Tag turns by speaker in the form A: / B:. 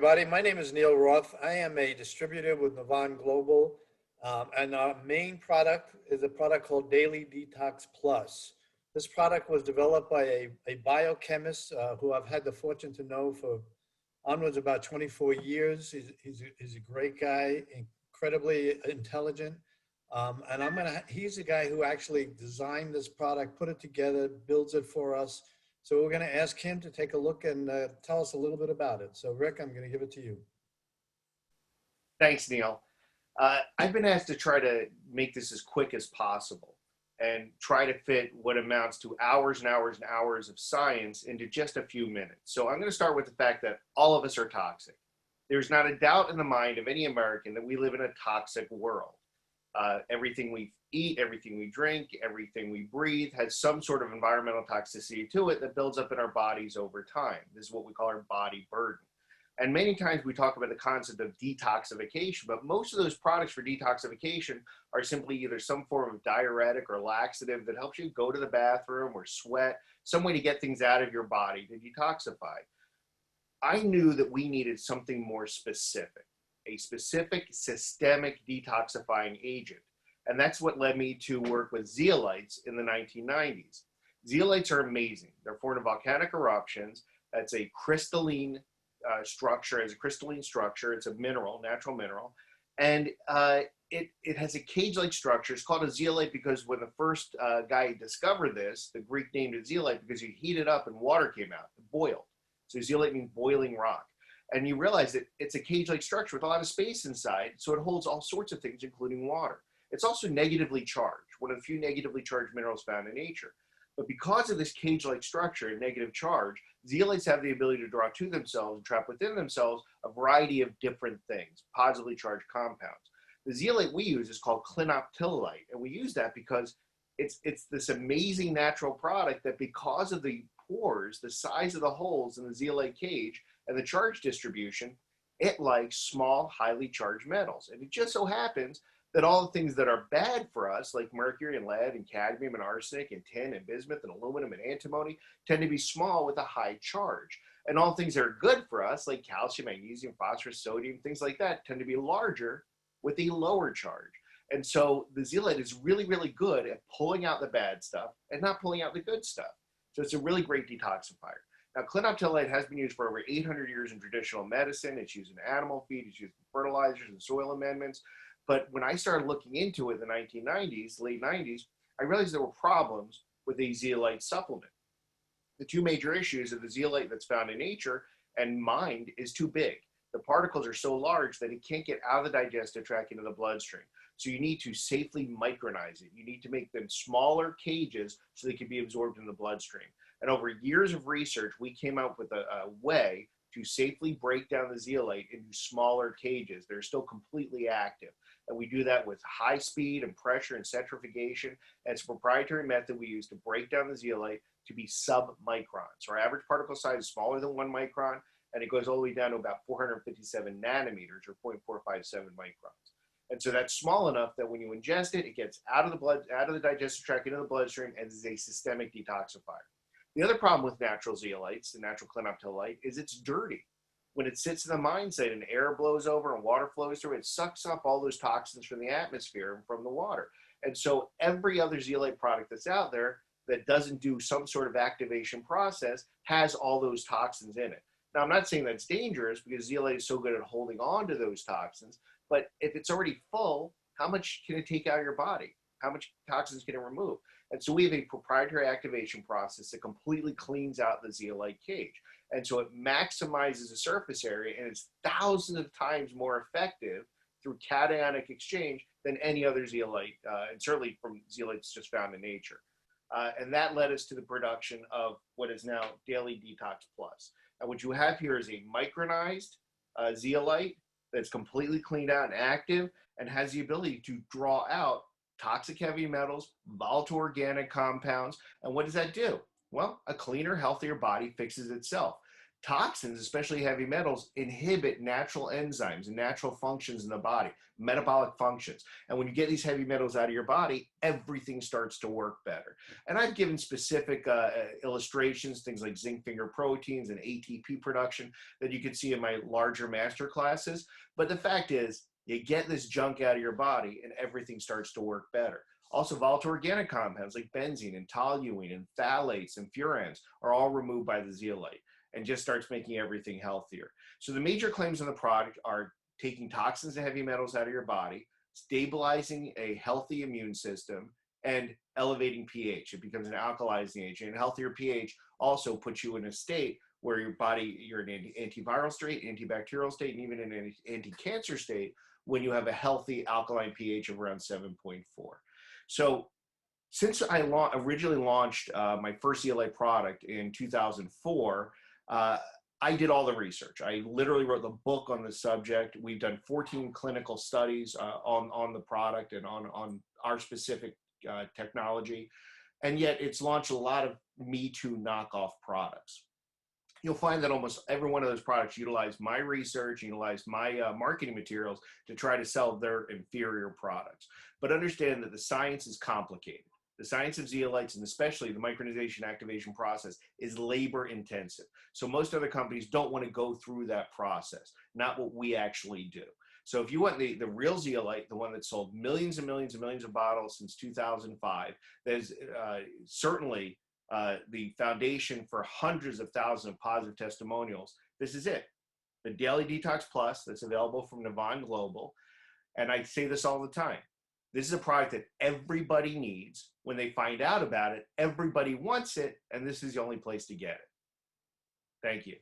A: Everybody, my name is Neil Roth. I am a distributor with Navan Global, and our main product is a product called Daily Detox Plus. This product was developed by a biochemist who I've had the fortune to know for onwards about 24 years. He's a great guy, incredibly intelligent. And he's the guy who actually designed this product, put it together, builds it for us. So we're going to ask him to take a look and tell us a little bit about it. So Rick, I'm going to give it to you.
B: Thanks, Neil. I've been asked to try to make this as quick as possible and try to fit what amounts to hours and hours and hours of science into just a few minutes. So I'm going to start with the fact that all of us are toxic. There's not a doubt in the mind of any American that we live in a toxic world. Everything we eat, everything we drink, everything we breathe has some sort of environmental toxicity to it that builds up in our bodies over time. This is what we call our body burden. And many times we talk about the concept of detoxification, but most of those products for detoxification are simply either some form of diuretic or laxative that helps you go to the bathroom or sweat, some way to get things out of your body to detoxify. I knew that we needed something more specific, a specific systemic detoxifying agent. And that's what led me to work with zeolites in the 1990s. Zeolites are amazing. They're formed of volcanic eruptions. That's a crystalline structure, as a crystalline structure. It's a mineral, natural mineral. And it has a cage-like structure. It's called a zeolite because when the first guy discovered this, the Greek named it zeolite because you heat it up and water came out, it boiled. So zeolite means boiling rock. And you realize that it's a cage-like structure with a lot of space inside, so it holds all sorts of things, including water. It's also negatively charged, one of the few negatively charged minerals found in nature. But because of this cage-like structure and negative charge, zeolites have the ability to draw to themselves and trap within themselves a variety of different things, positively charged compounds. The zeolite we use is called clinoptilolite, and we use that because it's this amazing natural product that, because of the pores, the size of the holes in the zeolite cage, and the charge distribution, it likes small, highly charged metals. And it just so happens that all the things that are bad for us, like mercury and lead and cadmium and arsenic and tin and bismuth and aluminum and antimony, tend to be small with a high charge. And all things that are good for us, like calcium, magnesium, phosphorus, sodium, things like that, tend to be larger with a lower charge. And so the zeolite is really, really good at pulling out the bad stuff and not pulling out the good stuff. So it's a really great detoxifier. Now, clinoptilolite has been used for over 800 years in traditional medicine. It's used in animal feed, it's used in fertilizers and soil amendments. But when I started looking into it in the 1990s, late 90s, I realized there were problems with the zeolite supplement. The two major issues of the zeolite that's found in nature and mined is too big. The particles are so large that it can't get out of the digestive tract into the bloodstream. So you need to safely micronize it. You need to make them smaller cages so they can be absorbed in the bloodstream. And over years of research, we came up with a way to safely break down the zeolite into smaller cages. They're still completely active. And we do that with high speed and pressure and centrifugation. And it's a proprietary method we use to break down the zeolite to be sub-microns. So our average particle size is smaller than 1 micron, and it goes all the way down to about 457 nanometers or 0.457 microns. And so that's small enough that when you ingest it, it gets out of the blood, out of the digestive tract into the bloodstream, and is a systemic detoxifier. The other problem with natural zeolites, the natural clinoptilolite, is it's dirty. When it sits in the mine site and air blows over and water flows through, it sucks up all those toxins from the atmosphere and from the water. And so every other zeolite product that's out there that doesn't do some sort of activation process has all those toxins in it. Now, I'm not saying that's dangerous because zeolite is so good at holding on to those toxins, but if it's already full, how much can it take out of your body? How much toxins can it remove? And so we have a proprietary activation process that completely cleans out the zeolite cage. And so it maximizes the surface area, and it's thousands of times more effective through cationic exchange than any other zeolite, and certainly from zeolites just found in nature. And that led us to the production of what is now Daily Detox Plus. And what you have here is a micronized zeolite that's completely cleaned out and active and has the ability to draw out toxic heavy metals, volatile organic compounds. And what does that do? Well, a cleaner, healthier body fixes itself. toxins, especially heavy metals, inhibit natural enzymes and natural functions in the body, metabolic functions. And when you get these heavy metals out of your body, everything starts to work better. And I've given specific illustrations, things like zinc finger proteins and ATP production that you can see in my larger master classes. But the fact is, you get this junk out of your body and everything starts to work better. Also, volatile organic compounds like benzene and toluene and phthalates and furans are all removed by the zeolite and just starts making everything healthier. So the major claims on the product are taking toxins and heavy metals out of your body, stabilizing a healthy immune system, and elevating pH. It becomes an alkalizing agent. And healthier pH also puts you in a state where your body, you're in an antiviral state, antibacterial state, and even in an anti-cancer state when you have a healthy alkaline pH of around 7.4. So since I originally launched my first zeolite product in 2004, I did all the research. I literally wrote the book on the subject. We've done 14 clinical studies on the product and on our specific technology. And yet it's launched a lot of Me Too knockoff products. You'll find that almost every one of those products utilize my research, utilize my marketing materials to try to sell their inferior products. But understand that the science is complicated. The science of zeolites, and especially the micronization activation process, is labor intensive. So most other companies don't want to go through that process, not what we actually do. So if you want the real zeolite, the one that sold millions and millions and millions of bottles since 2005, there's certainly the foundation for hundreds of thousands of positive testimonials. This is it. The Daily Detox Plus that's available from Navan Global. And I say this all the time. This is a product that everybody needs. When they find out about it, everybody wants it, and this is the only place to get it. Thank you.